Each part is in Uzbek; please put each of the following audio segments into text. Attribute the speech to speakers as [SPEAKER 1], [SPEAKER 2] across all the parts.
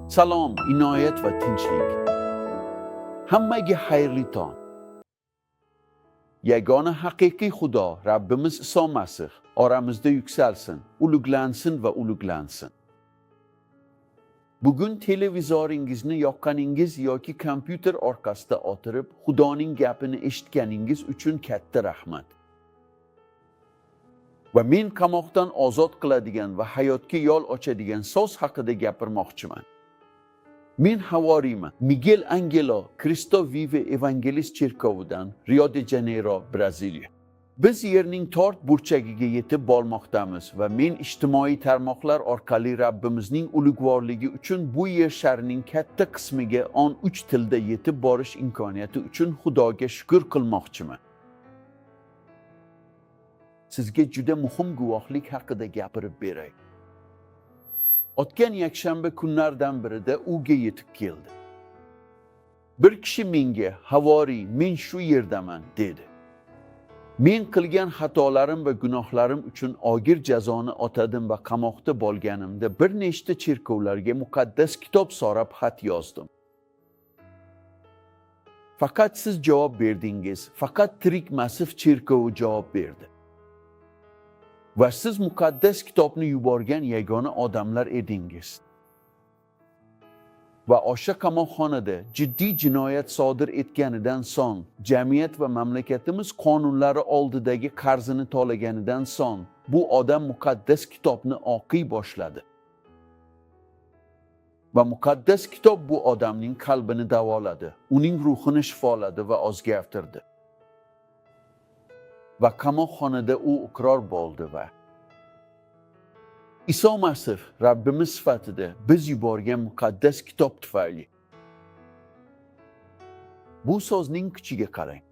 [SPEAKER 1] Salom, inoyat va tinchlik. Hammaga xayrli tong. Yagona haqiqiy Xudo, Rabbimiz Iso Masih oramizda yuksalsin, ulug'lansin va ulug'lansin. Bugun televizoringizni yoqqaningiz yoki kompyuter orqasida o'tirib, Xudoning gapini eshitganingiz uchun katta rahmat. Va men qamoqdan ozod qiladigan va hayotga yo'l ochadigan so'z haqida gapirmoqchiman. Men havoriyman. Miguel Angelo Cristo Vive Evangelist cherkovidan Rio de Janeiro, Braziliya. Biz yerning tort burchagiga yetib bormoqdamiz va men ijtimoiy tarmoqlar orqali Rabbimizning ulug'vorligi uchun bu yer sharining katta qismiga 13 tilda yetib borish imkoniyati uchun Xudoga shukr qilmoqchiman. Sizga juda muhim guvohlik haqida gapirib beray. O'tgan yakshanba kunlardan birida uyga yetib keldi. Bir kishi menga, "Havoriy, men shu yerdaman" dedi. Men qilgan xatolarim va gunohlarim uchun og'ir jazoni o'tadim va qamoqda bo'lganimda bir nechta cherkovlarga muqaddas kitob so'rab xat yozdim. Faqat siz javob berdingiz, faqat tirik Masih cherkovi javob berdi. Va siz muqaddas kitobni yuborgan yagona odamlar edingiz. Va o'sha qamoqxonada jiddiy jinoyat sodir etganidan so'ng, jamiyat va mamlakatimiz qonunlari oldidagi qarzini to'laganidan so'ng, bu odam muqaddas kitobni o'qiy boshladi. Va muqaddas kitob bu odamning qalbini davoladi, uning ruhini shifoladi va o'zgartirdi. Va qamoqxonada u iqror bo'ldi va Iso Masih Rabbimiz sifatida biz yuborgan muqaddas kitob tufayli. Bu so'zning kuchiga qarang.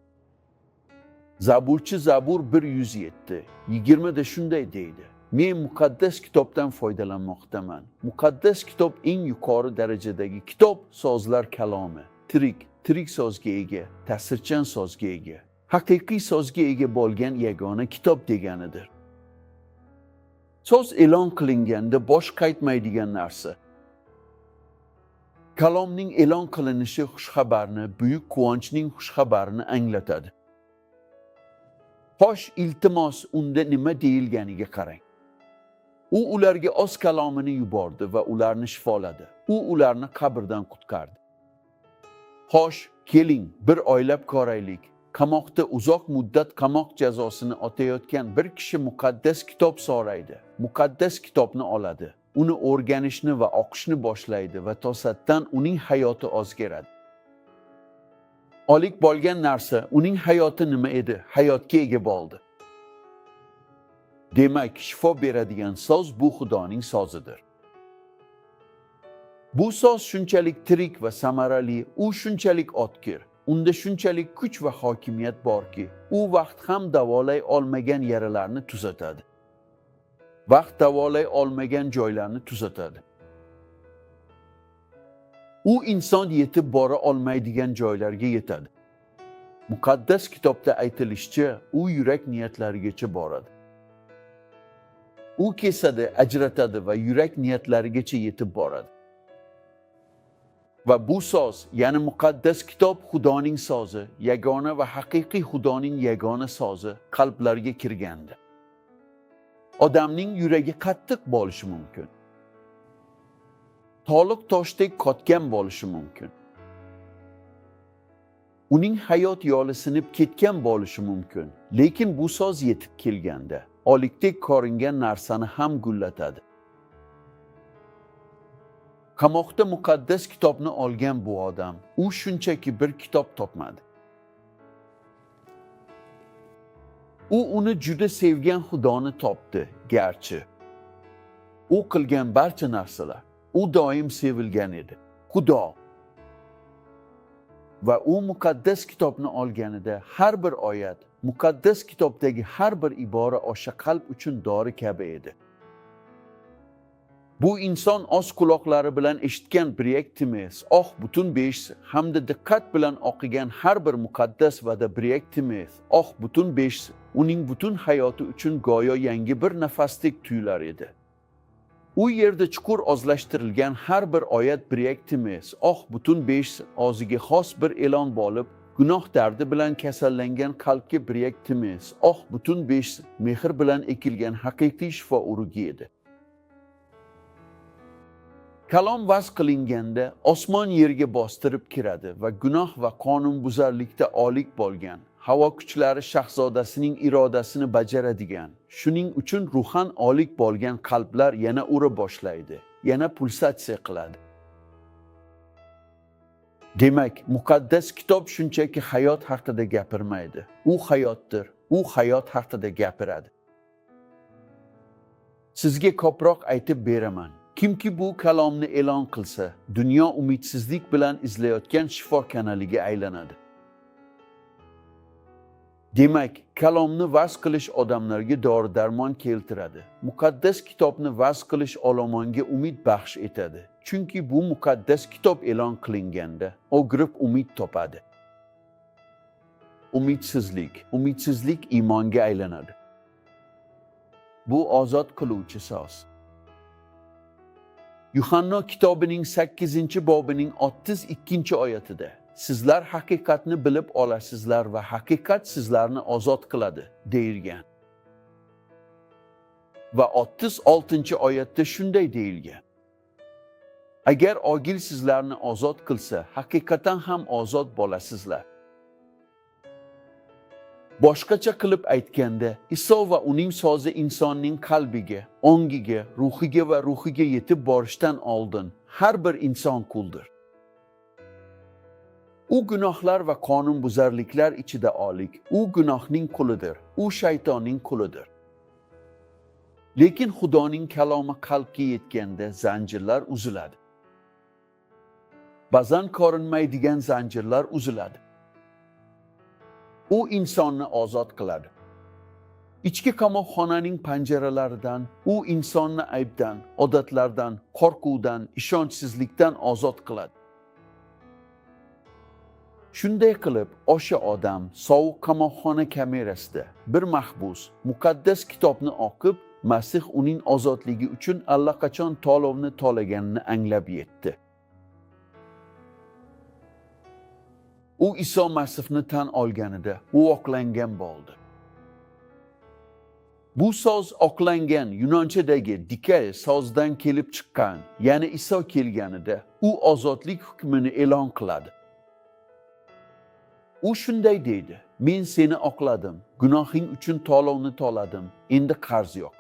[SPEAKER 1] Zaburchi Zabur 107, 20da shunday deydi: Men muqaddas kitobdan foydalanmoqdaman. Muqaddas kitob eng yuqori darajadagi kitob, so'zlar kalomi, tirik so'zga ega, ta'sirchan so'zga ega, haqiqiy so'zga ega bo'lgan yagona kitob deganidir. So'z e'lon qilinganda bosh qaytmaydigan narsa. Kalomning e'lon qilinishi xushxabarni, buyuk quvonchning xushxabarini anglatadi. Xo'sh, iltimos, unda nima deyilganiga qarang. U ularga o'z kalomini yubordi va ularni shifoladi. U ularni qabrdan qutqardi. Xo'sh, keling, bir o'ylab ko'raylik. Qamoqda uzoq muddat qamoq jazosini o'tayotgan bir kishi muqaddas kitob so'raydi. Muqaddas kitobni oladi. Uni o'rganishni va o'qishni boshlaydi va to'satdan uning hayoti o'zgaradi. Olik bo'lgan narsa, uning hayoti nima edi? Hayotga ega bo'ldi. Demak, shifo beradigan so'z bu Xudoning so'zidir. Bu so'z shunchalik tirik va samarali, u shunchalik o'tkir. Unda shunchalik kuch va hokimiyat borki, u vaqt ham davolay olmagan yaralarni tuzatadi. Vaqt davolay olmagan joylarni tuzatadi. U inson yetib bora olmaydigan joylarga yetadi. Muqaddas kitobda aytilishicha, u yurak niyatlarigacha boradi. U kesadi, ajratadi va yurak niyatlarigacha yetib boradi. Va bu so'z, ya'ni muqaddas kitob Xudoning so'zi, yagona va haqiqiy Xudoning yagona so'zi qalblarga kirganda. Odamning yuragi qattiq bo'lishi mumkin. Toliq toshdek qotgan bo'lishi mumkin. Uning hayot yo'li sinib ketgan bo'lishi mumkin. Lekin bu so'z yetib kelganda, olikdek ko'ringan narsani ham gullatadi. Qamoqda muqaddas kitobni olgan bu odam, u shunchaki bir kitob topmadi. U uni juda sevgan Xudoni topdi, garchi. U qilgan barcha narsalar, u doim sevilgan edi. Xudo. Va u muqaddas kitobni olganida har bir oyat, muqaddas kitobdagi har bir ibora o'sha qalb uchun dori kabi edi. Bu inson o'z quloqlari bilan eshitgan bir emas, butun 5 hamda diqqat bilan o'qigan har bir muqaddas va'da bir emas, butun 5 uning butun hayoti uchun go'yo yangi bir nafasdek tuyular edi. U yerda chuqur ozlashtirilgan har bir oyat biryek emas, butun 5 og'ziga xos bir e'lon bo'lib, gunoh dardi bilan kasallangan qalbga biryek emas, butun 5 mehr bilan ekilgan haqiqiy shifo urugi edi. Kalom vaz qilinganda osmon yerga bostirib kiradi va gunoh va qonunbuzarlikda olik bo'lgan havo kuchlari shahzodasining irodasini bajaradigan, shuning uchun ruhan olik bo'lgan qalblar yana ura boshlaydi, yana pulsatsiya qiladi. Demak, muqaddas kitob shunchaki hayot haqida gapirmaydi. U hayotdir, u hayot haqida gapiradi. Sizga ko'proq aytib beraman. Kimki bu kalomni e'lon qilsa, dunyo umidsizlik bilan izlayotgan shifo kanaliga aylanadi. Demak, kalomni vaz qilish odamlarga dori-darmon keltiradi. Muqaddas kitobni vaz qilish olomonga umid baxsh etadi. Chunki bu muqaddas kitob e'lon qilinganda, o'g'rib umid topadi. Umidsizlik iymonga aylanadi. Bu ozod qiluvchi so'z. Yuhanno kitobining 8-bobining 32-oyatida sizlar haqiqatni bilib olasizlar va haqiqat sizlarni ozod qiladi deyilgan. Va 36-oyatda shunday deyilgan. Agar ogil sizlarni ozod qilsa, haqiqatan ham ozod bo'lasizlar. Boshqacha qilib aytganda, Iso va uning so'zi insonning qalbiga, ongiga, ruhiga yetib borishdan oldin har bir inson quldir. U gunohlar va qonunbuzarliklar ichida olik, u gunohning qulidir, u shaytonning qulidir. Lekin Xudoning kalomi qalbga yetganda zanjirlar uziladi. Ba'zan ko'rinmaydigan zanjirlar uziladi. U insonni ozod qiladi. Ichki qamoqxonaning panjaralaridan, u insonni aybdan, odatlardan, qo'rquvdan, ishonchsizlikdan ozod qiladi. Shunday qilib, o'sha odam sovuq qamoqxona kamerasida bir mahbus muqaddas kitobni o'qib, Masih uning ozodligi uchun allaqachon to'lovni to'laganini anglab yetdi. U Iso Masihni tan olganida, u oqlangan bo'ldi. Bu so'z oqlangan Yunonchadagi dikai so'zdan kelib chiqqan, ya'ni Iso kelganida, u ozodlik hukmini e'lon qiladi. U shunday deydi: Men seni oqladim, gunohing uchun to'lovni to'ladim, endi qarz yo'q.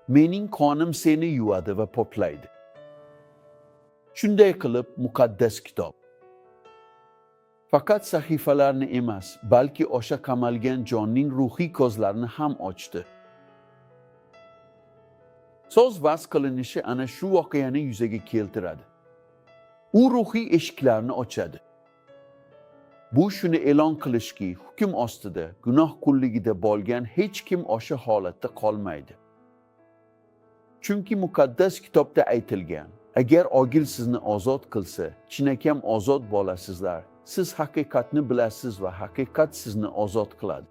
[SPEAKER 1] Mening qonim seni yuvadi va poplaydi. Shunday qilib, muqaddas kitob faqat sahifalarni emas, balki o'sha qamalgan jonning ruhiy ko'zlarini ham ochdi. So'z vaz qilinishi ana shu voqeani yuzaga keltiradi. U ruhiy eshiklarni ochadi. Bu shuni e'lon qilishki, hukm ostida, gunoh qulligida bo'lgan hech kim o'sha holatda qolmaydi. Chunki muqaddas kitobda aytilgan, agar ogil sizni ozod qilsa, chinakam ozod bo'lasizlar. Siz haqiqatni bilasiz va haqiqat sizni ozod qiladi.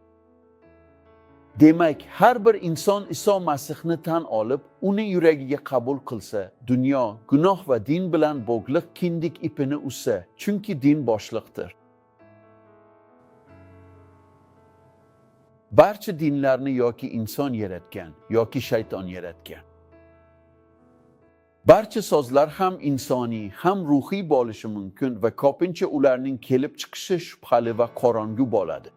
[SPEAKER 1] Demak, har bir inson Iso Masihni tan olib, uni yuragiga qabul qilsa, dunyo, gunoh va din bilan bog'liq kindik ipini uzsa, chunki din boshliqdir. Barcha dinlarni yoki inson yaratgan, yoki shayton yaratgan. Barcha so'zlar ham insoniy, ham ruhiy bo'lishi mumkin va ko'pincha ularning kelib chiqishi shubhali va qorong'u bo'ladi.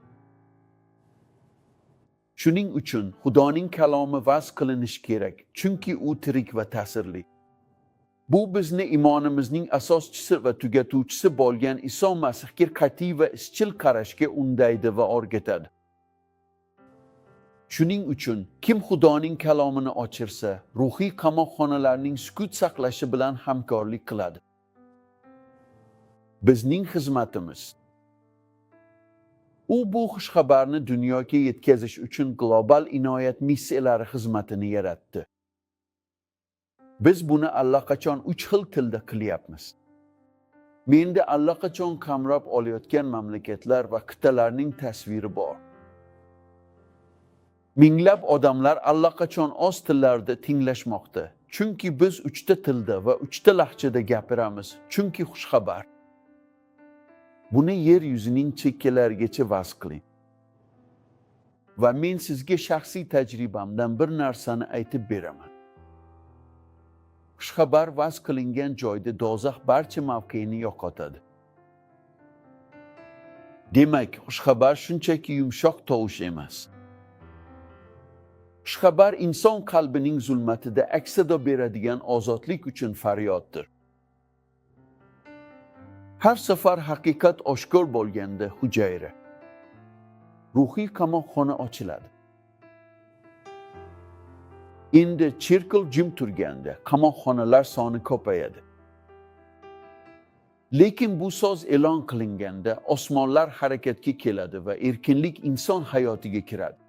[SPEAKER 1] Shuning uchun Xudoning kalomi vaz qilinishi kerak, chunki u tirik va ta'sirli. Bu bizni iymonimizning asoschisi va tugatuvchisi bo'lgan Iso Masihga qat'iy va izchil qarashga undaydi va o'rgatadi. Shuning uchun kim Xudoning kalomini ochirsa, ruhiy qamoqxonalarning sukut saqlashi bilan hamkorlik qiladi. Bizning xizmatimiz. U bu xushxabarni dunyoga yetkazish uchun global inoyat missiyalari xizmatini yaratdi. Biz buni allaqachon 3 xil tilda qilyapmiz. Menda allaqachon qamrab olayotgan mamlakatlar va qit'alarning tasviri bor. Minglab odamlar allaqachon o'z tillarida tinglashmoqda. chunki biz 3 ta tilda va 3 ta lahjada gapiramiz, chunki xushxabar. Buni yer yuzining chekkalarigacha vaz qiling. Va men sizga shaxsiy tajribamdan bir narsani aytib beraman. Xushxabar vaz qilingan joyda do'zax barcha mavqeini yo'qotadi. Demak, xushxabar shunchaki yumshoq tovush emas. Xushxabar inson qalbining zulmatida aks-sado beradigan ozodlik uchun faryoddir. Har safar haqiqat oshkor bo'lganda hujayra, ruhiy qamoqxona ochiladi. Endi cherkov jim turganda qamoqxonalar soni ko'payadi. Lekin bu so'z e'lon qilinganda osmonlar harakatga keladi va erkinlik inson hayotiga kiradi.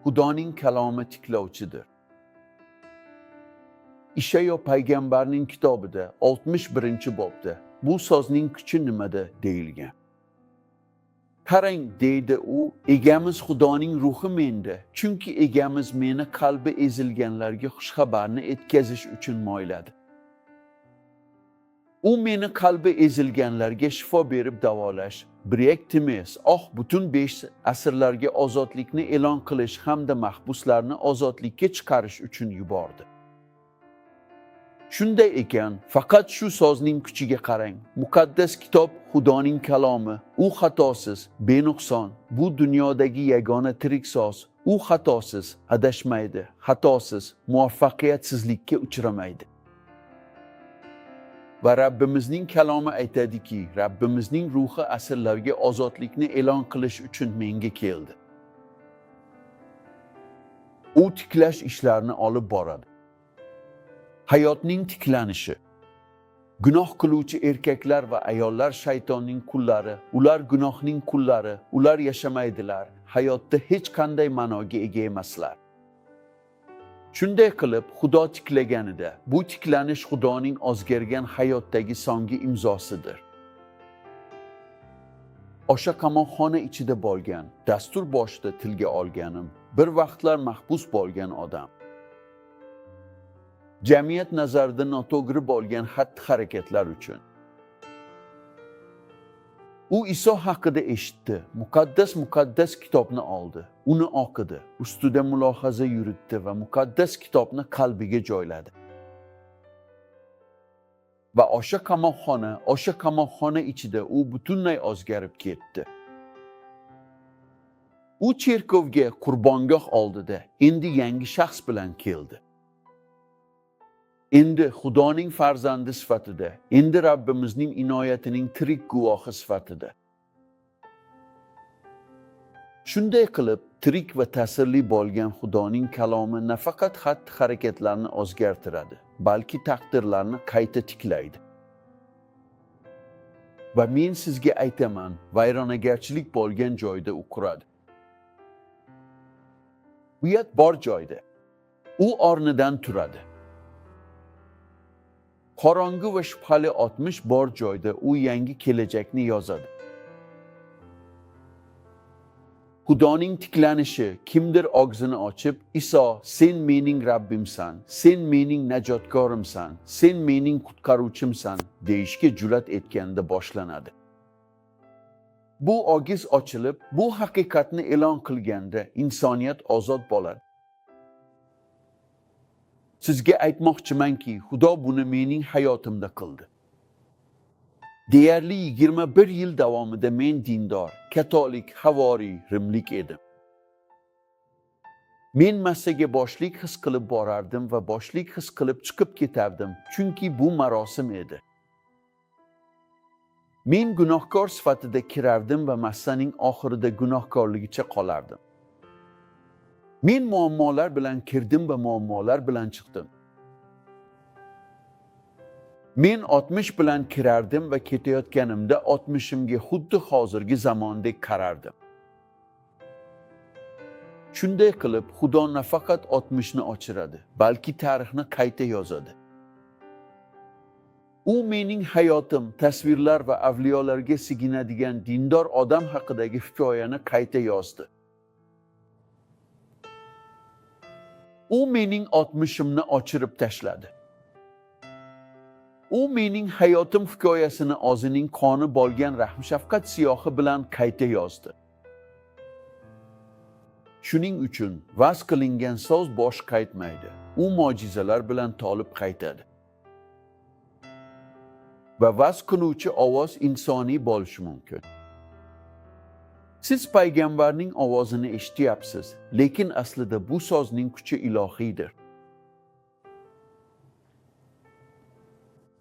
[SPEAKER 1] Xudoning kalomi tiklovchidir. Ishayo payg'ambarning kitobida 61-bobda bu so'zning kuchi nimada deyilgan. Qarang, deydi u, egamiz Xudoning ruhi menda, chunki egamiz meni qalbi ezilganlarga xushxabarni etkazish uchun mo'yladi. U meni qalbi ezilganlarga shifo berib davolash, bir-yak emas, butun 5 asrlarga ozodlikni e'lon qilish hamda mahbuslarni ozodlikka chiqarish uchun yubordi. Shunday ekan, faqat shu so'zning kuchiga qarang. Muqaddas kitob Xudoning kalomi, u xatosiz, benuqson, bu dunyodagi yagona tirik so'z. U xatosiz, adashmaydi, xatosiz, muvaffaqiyatsizlikka uchramaydi. Va Rabbimizning kalomi aytadiki, Rabbimizning ruhi asrlarga ozodlikni e'lon qilish uchun menga keldi. U tiklash ishlarini olib boradi. Hayotning tiklanishi. Gunoh qiluvchi erkaklar va ayollar shaytonning qullari, ular gunohning qullari, ular yashamaydilar, hayotda hech qanday ma'noga ega emaslar. Shunday qilib, Xudo tiklaganida, bu tiklanish Xudoning o'zgargan hayotdagi so'nggi imzosidir. O'sha qamoqxona ichida bo'lgan, dastur boshida tilga olganim, bir vaqtlar mahbus bo'lgan odam. Jamiyat nazarida noto'g'ri bo'lgan xatti-harakatlar uchun. U Iso haqida eshitdi, muqaddas kitobni oldi, uni o'qidi, ustida mulohaza yuritdi va muqaddas kitobni qalbiga joyladi. Va o'sha qamoqxona ichida u butunlay o'zgarib ketdi. U cherkovga qurbongoh oldida endi yangi shaxs bilan keldi. Endi Xudoning farzandi sifatida, endi Rabbimizning inoyatining tirik guvohi sifatida. Shunday qilib, tirik va ta'sirli bo'lgan Xudoning kalomi nafaqat xatti-harakatlarni o'zgartiradi, balki taqdirlarni qayta tiklaydi. Va men sizga aytaman, vayronagarchilik bo'lgan joyda u quradi. Uyat bor joyda, u o'rnidan turadi. Qorong'i va shubhali o'tmish bor joyda u yangi kelajakni yozadi. Xudoning tiklanishi kimdir og'zini ochib, Iso, sen mening Rabbimsan, sen mening najotkorimsan, sen mening qutqaruvchimsan deyishga jur'at etganda boshlanadi. Bu ogiz ochilib, bu haqiqatni e'lon qilganda insoniyat ozod bo'ladi. Sizga aytmoqchimanki, Xudo buni mening hayotimda qildi. Deyarli 21 yil davomida men dindor, katolik, havoriy, rimlik edim. Men massaga boshlik his qilib borardim va boshlik his qilib chiqib ketardim, chunki bu marosim edi. Men gunohkor sifatida kirardim va massaning oxirida gunohkorligicha qolardim. Men muammolar bilan kirdim va muammolar bilan chiqdim. Men 60 bilan kirardim va ketayotganimda 60imga xuddi hozirgi zamondek qarardim. Shunday qilib, Xudo nafaqat 60ni ochiradi, balki tarixni qayta yozadi. U mening hayotim, tasvirlar va avliyolarga siginadigan dindor odam haqidagi hikoyani qayta yozdi. U mening o'tmishimni ochirib tashladi. U mening hayotim hikoyasini o'zining qoni bo'lgan rahm-shafqat siyohi bilan qayta yozdi. Shuning uchun vaz qilingan so'z bosh qaytmaydi. U mo'jizalar bilan to'lib qaytadi. Va vaz qiluvchi ovoz insoniy bo'lishi mumkin. Siz payg'ambarning ovozini eshityapsiz, lekin aslida bu so'zning kuchi ilohiydir.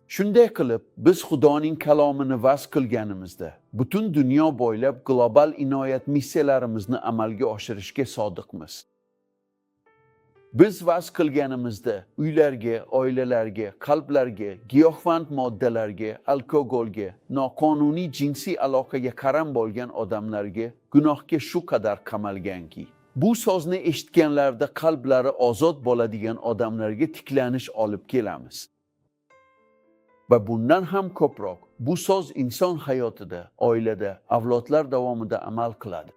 [SPEAKER 1] Shunday qilib, biz Xudoning kalomini vaz qilganimizda, butun dunyo bo'ylab global inoyat missiyalarimizni amalga oshirishga sodiqmiz. Biz vaz qilganimizda uylarga, oilalarga, qalblarga, giyohvand moddalarga, alkogolga, noqonuniy jinsiy aloqaga qaram bo'lgan odamlarga gunohga shu qadar qamalganki, bu so'zni eshitganlarda qalblari ozod bo'ladigan odamlarga tiklanish olib kelamiz. Va bundan ham ko'proq, bu so'z inson hayotida, oilada, avlodlar davomida amal qiladi.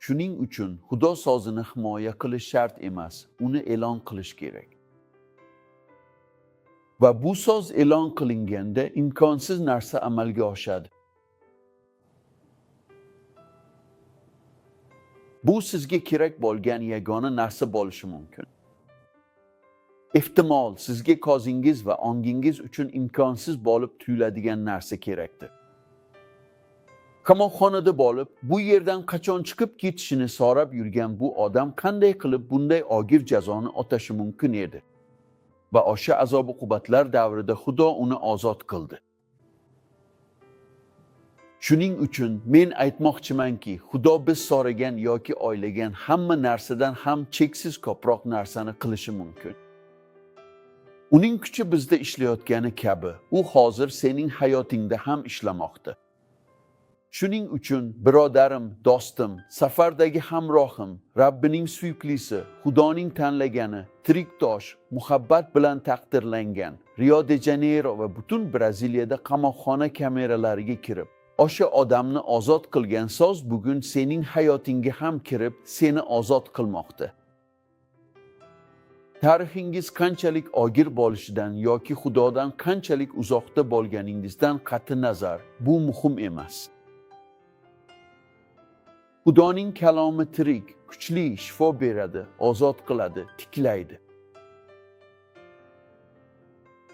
[SPEAKER 1] Shuning uchun Xudo so'zini himoya qilish shart emas, uni e'lon qilish kerak. Va bu so'z e'lon qilinganda imkonsiz narsa amalga oshadi. Bu sizga kerak bo'lgan yagona narsa bo'lishi mumkin. Ehtimol sizga ko'zingiz va ongingiz uchun imkonsiz bo'lib tuyuladigan narsa kerakdir. Qamoqxonada bo'lib, bu yerdan qachon chiqib ketishini so'rab yurgan bu odam qanday qilib bunday og'ir jazoni o'tashi mumkin edi? Va o'sha azob-uqubatlar davrida Xudo uni ozod qildi. Shuning uchun men aytmoqchimanki, Xudo biz so'ragan yoki o'ylagan hamma narsadan ham cheksiz ko'proq narsani qilishi mumkin. Uning kuchi bizda ishlayotgani kabi, u hozir sening hayotingda ham ishlamoqda. Shuning uchun birodarim, do'stim, safardagi hamrohim, Rabbining suyuklisi, Xudoning tanlagani, tirikdosh, muhabbat bilan taqdirlangan, Rio de Janeiro va butun Braziliyada qamoqxona kameralariga kirib, o'sha odamni ozod qilgan so'z bugun sening hayotingga ham kirib, seni ozod qilmoqda. Tarixingiz qanchalik og'ir bo'lishidan yoki Xudodan qanchalik uzoqda bo'lganingizdan qat'i nazar, bu muhim emas. Xudoning kalomi tirik, kuchli, shifo beradi, ozod qiladi, tiklaydi.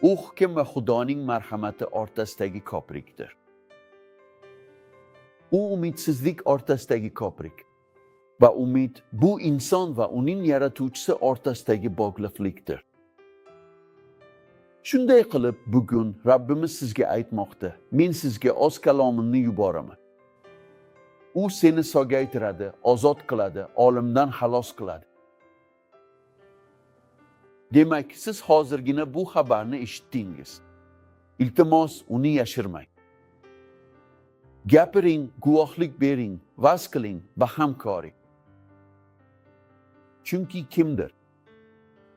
[SPEAKER 1] U hukm va Xudoning marhamati o'rtasidagi ko'prikdir. U umidsizlik o'rtasidagi ko'prik. Va umid bu inson va uning yaratuvchisi o'rtasidagi bog'liqlikdir. Shunday qilib, bugun Rabbimiz sizga aytmoqda, men sizga o'z kalomimni yuboraman. U seni so'gaytiradi, ozod qiladi, olimdan xalos qiladi. Demak, siz hozirgina bu xabarni eshitdingiz. Iltimos, uni yashirmang. Gapiring, guvohlik bering, vaz qiling va hamkoring. Chunki kimdir?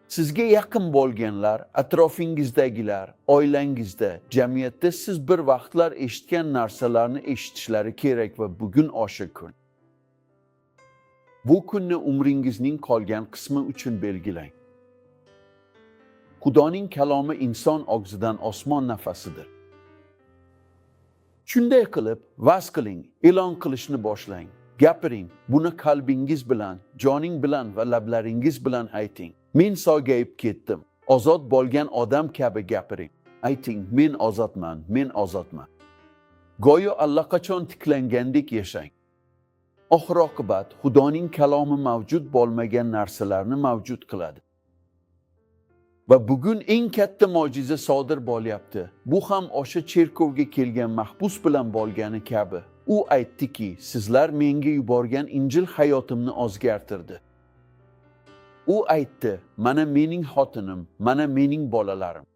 [SPEAKER 1] Sizga yaqin bo'lganlar, atrofingizdagilar, oilangizda, jamiyatda siz bir vaqtlar eshitgan narsalarni eshitishlari kerak va bugun o'sha kun. Bu kunni umringizning qolgan qismi uchun belgilang. Xudoning kalomi inson og'zidan osmon nafasidir. Shunday qilib, vaz qiling, e'lon qilishni boshlang. Gapiring, buni qalbingiz bilan, joning bilan va lablaringiz bilan ayting. Men so'gayib ketdim. Ozod bo'lgan odam kabi gapiring. Ayting, men ozodman, men ozodman. Go'yo allaqachon tiklangandek yashang. Oxir-oqibat Xudoning kalomi mavjud bo'lmagan narsalarni mavjud qiladi. Va bugun eng katta mo'jiza sodir bo'lyapti. Bu ham o'sha cherkovga kelgan mahbus bilan bo'lgani kabi. U aytdiki, sizlar menga yuborgan Injil hayotimni o'zgartirdi. U aytdi, mana mening xotinim, mana mening bolalarim.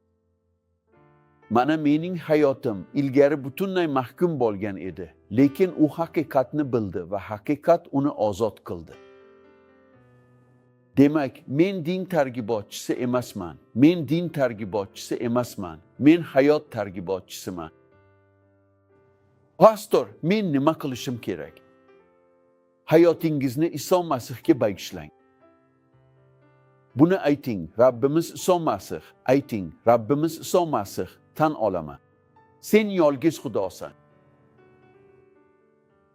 [SPEAKER 1] Mana mening hayotim ilgari butunlay mahkum bo'lgan edi, lekin u haqiqatni bildi va haqiqat uni ozod qildi. Demak, men din targ'ibotchisi emasman. Men din targ'ibotchisi emasman. Men hayot targ'ibotchisiman. Pastor, men nima qilishim kerak? Hayotingizni Iso Masihga bagishlang. Buni ayting, Rabbimiz Iso Masih, ayting, Rabbimiz Iso Masih, tan olaman. Sen yolg'iz Xudosan.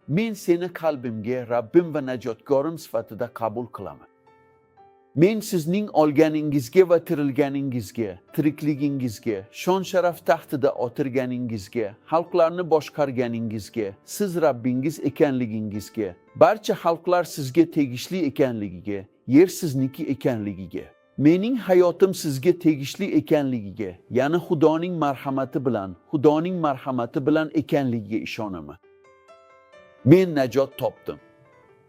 [SPEAKER 1] Men seni qalbimga Rabbim va najotkorim sifatida qabul qilaman. Men sizning olganingizga va tirilganingizga, tirikligingizga, shon sharaf taxtida o'tirganingizga, xalqlarni boshqarganingizga, siz Rabbingiz ekanligingizga, barcha xalqlar sizga tegishli ekanligiga, yer sizniki ekanligiga, mening hayotim sizga tegishli ekanligiga, ya'ni Xudoning marhamati bilan ekanligiga ishonaman. Men najot topdim.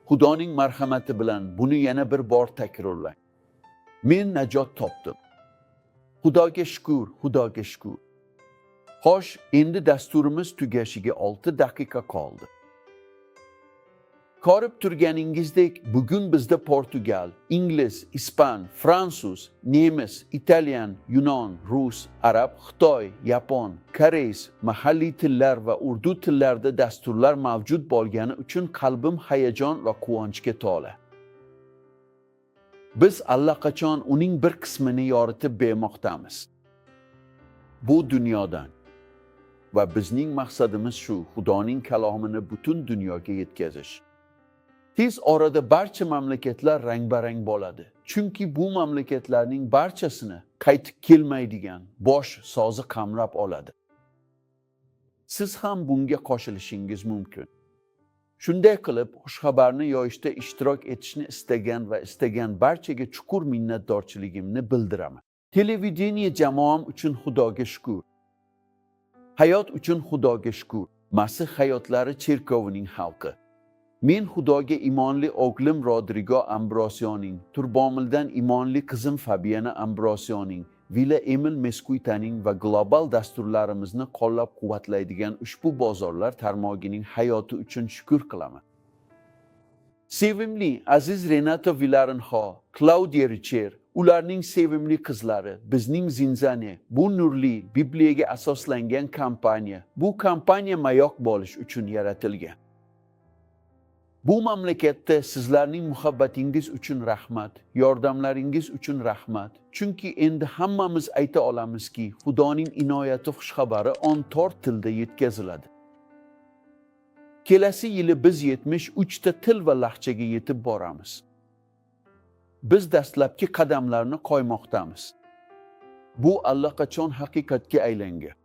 [SPEAKER 1] Xudoning marhamati bilan buni yana bir bor takrorlang. Men najot topdim. Xudoga shukr, Xudoga shukr. Xo'sh, endi dasturimiz tugashiga 6 daqiqa qoldi. Ko'rib turganingizdek, bugun bizda Portugal, ingliz, ispan, fransuz, nemis, italyan, yunon, rus, arab, xitoy, yapon, koreys, mahalliy tillar va urdu tillarida dasturlar mavjud bo'lgani uchun qalbim hayajon va quvonchga to'la. Biz allaqachon uning bir qismini yoritib bermoqdamiz. Bu dunyodan. Va bizning maqsadimiz shu, Xudoning kalomini butun dunyoga yetkazish. Tez orada barcha mamlakatlar rang-barang bo'ladi. Chunki bu mamlakatlarning barchasini qaytib kelmaydigan bosh sozi qamrab oladi. Siz ham bunga qo'shilishingiz mumkin. Shunday qilib, xushxabarni yoyishda ishtirok etishni istagan barchaga chuqur minnatdorchiligimni bildiraman. Televideniye jamoam uchun Xudoga shukr. Hayot uchun Xudoga shukr. Masih hayotlari cherkovining xalqi. Men Xudoga imonli o'g'lim Rodrigo Ambrosioning, Turbomildan imonli qizim Fabiana Ambrosioning, Villa Emil Mesquitaning va global dasturlarimizni qo'llab-quvvatlaydigan ushbu bozorlar tarmog'ining hayoti uchun shukr qilaman. Sevimli aziz Renato Villarinho, Claudia Richer, ularning sevimli qizlari, bizning Zinzane, bu nurli Bibliyaga asoslangan kampaniya, bu kampaniya mayoq bo'lish uchun yaratilgan. Bu mamlakatda sizlarning muhabbatingiz uchun rahmat, yordamlaringiz uchun rahmat. Chunki endi hammamiz ayta olamizki, Xudoning inoyati xushxabari 14 tilda yetkaziladi. Kelasi yili biz 73 ta til va lahjaga yetib boramiz. Biz dastlabki qadamlarni qo'ymoqdamiz. Bu allaqachon haqiqatga aylangan.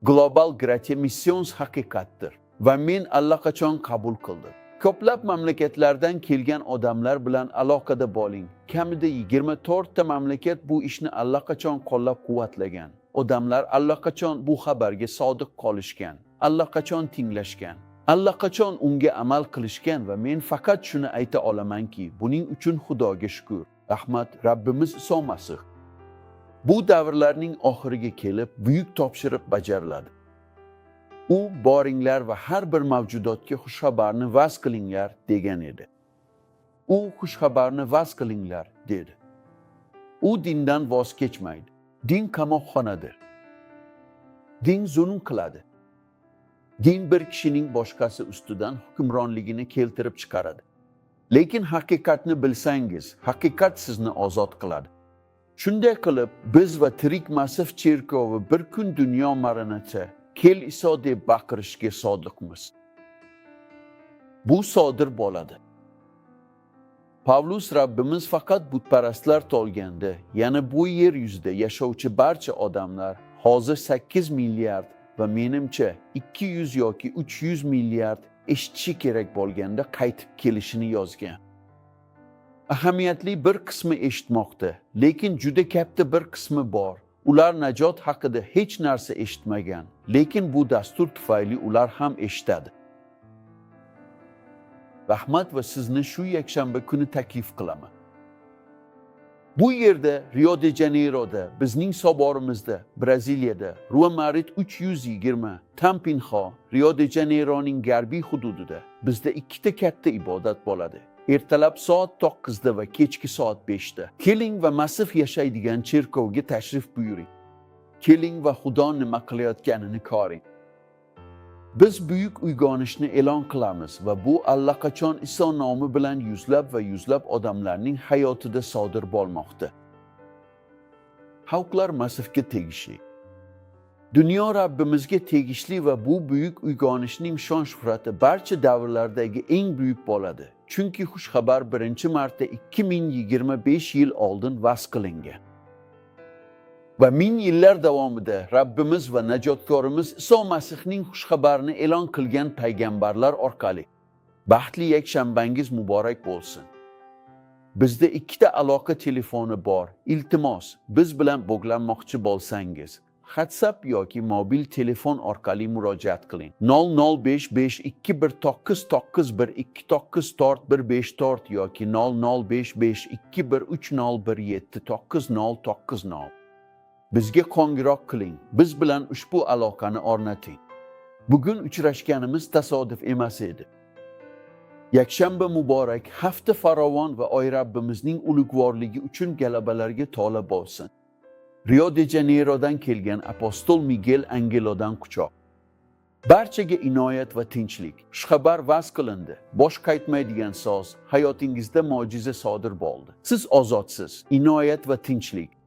[SPEAKER 1] Global Gratia Missions haqiqatdir va men allaqachon qabul qildim. Ko'plab mamlakatlardan kelgan odamlar bilan aloqada bo'ling. Kamida 24 ta mamlakat bu ishni allaqachon qo'llab-quvvatlagan. Odamlar allaqachon bu xabarga sodiq qolishgan, allaqachon tinglashgan, allaqachon unga amal qilishgan va men faqat shuni ayta olamanki, buning uchun Xudoga shukr. Rahmat Rabbimiz Iso Masih. Bu davrlarning oxiriga kelib, buyuk topshiriq bajariladi. U boringlar va har bir mavjudotga xushxabarni vaz qilinglar degan edi. U xushxabarni vaz qilinglar dedi. U dindan voz kechmaydi. Din qamoqxonadir. Din zulm qiladi. Din bir kishining boshqasi ustidan hukmronligini keltirib chiqaradi. Lekin haqiqatni bilsangiz, haqiqat sizni ozod qiladi. Shunday qilib, biz va tirik Masih cherkovi bir kun dunyo marinati Kel Iso deb baqirishga sodiqmiz. Bu sodir bo'ladi. Pavlus Rabbimiz faqat butparastlar tolganda, yana bu yer yuzida yashovchi barcha odamlar hozir 8 milliard va menimcha 200 yoki 300 milliard eshitishi kerak bo'lganda qaytib kelishini yozgan. Ahamiyatli bir qismi eshitmoqda, lekin juda katta bir qismi bor. Ular najot haqida hech narsa eshitmagan, lekin bu dastur tufayli ular ham eshitadi. Rahmat va sizni shu yakshanba kuni taklif qilaman. Bu yerda Rio de Janeiroda, bizning soborimizda, Braziliyada, Rua Marit 320, Tampinho, Rio de Janeironing garbiy hududida bizda ikkita katta ibodat bo'ladi. Ertalab soat 9 da va kechki soat 5 da. Keling va Masih yashaydigan cherkovga tashrif buyuring. Keling va Xudo nima qilayotganini ko'ring. Biz buyuk uyg'onishni e'lon qilamiz va bu allaqachon Iso nomi bilan yuzlab odamlarning hayotida sodir bo'lmoqda. Xalqlar Masihga tegishli. Dunyo Rabbimizga tegishli va bu buyuk uyg'onishning shon shuhrati barcha davrlardagi eng buyuk bo'ladi. Chunki xushxabar birinchi marta 2025 yil oldin vaz qilingan. Va ming yillar davomida Rabbimiz va Najotkorimiz Iso Masihning xushxabarini e'lon qilgan payg'ambarlar orqali. Baxtli yakshanbangiz muborak bo'lsin. Bizda ikkita aloqa telefoni bor. Iltimos, biz bilan bog'lanmoqchi bo'lsangiz, WhatsApp yoki mobil telefon orqali murojaat qiling. 00552199129 yoki 0055213017990. Bizga qo'ng'iroq qiling. Biz bilan ushbu aloqani o'rnating. Bugun uchrashganimiz tasodif emas edi. Yakshanba muborak, hafta farovon va oy Rabbimizning ulug'vorligi uchun galabalarga to'la bo'lsin. Rio de Janeyrodan kelgan apostol Miguel Angelodan quchoq. Barchaga inoyat va tinchlik. Xushxabar vaz qilindi. Bosh qaytmaydigan so'z, hayotingizda mo'jiza sodir bo'ldi. Siz ozodsiz. Inoyat va tinchlik.